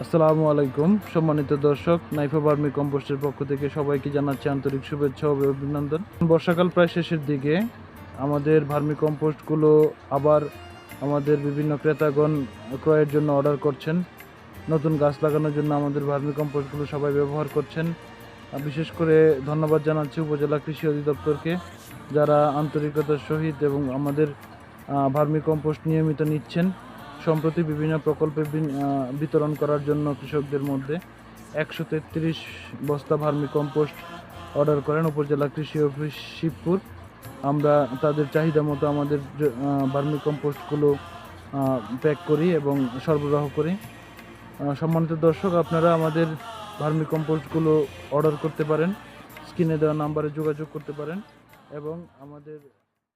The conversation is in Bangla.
আসসালামু আলাইকুম সম্মানিত দর্শক, নাইফা ভার্মি কম্পোস্টের পক্ষ থেকে সবাইকে জানাচ্ছি আন্তরিক শুভেচ্ছা ও অভিনন্দন। বর্ষাকাল প্রায় শেষের দিকে। আমাদের ভার্মি কম্পোস্টগুলো আবার আমাদের বিভিন্ন ক্রেতাগণ ক্রয়ের জন্য অর্ডার করছেন। নতুন গাছ লাগানোর জন্য আমাদের ভার্মি কম্পোস্টগুলো সবাই ব্যবহার করছেন। বিশেষ করে ধন্যবাদ জানাচ্ছি উপজেলা কৃষি অধিদপ্তরকে, যারা আন্তরিকতার সহিত এবং আমাদের ভার্মি কম্পোস্ট নিয়মিত নিচ্ছেন। সম্প্রতি বিভিন্ন প্রকল্পে বিতরণ করার জন্য কৃষকদের মধ্যে 133 বস্তা ভার্মি কম্পোস্ট অর্ডার করেন উপজেলা কৃষি অফিস শিবপুর। আমরা তাদের চাহিদা মতো আমাদের ভার্মি কম্পোস্টগুলো প্যাক করি এবং সরবরাহ করি। সম্মানিত দর্শক, আপনারা আমাদের ভার্মি কম্পোস্টগুলো অর্ডার করতে পারেন, স্ক্রিনে দেওয়া নাম্বারে যোগাযোগ করতে পারেন এবং আমাদের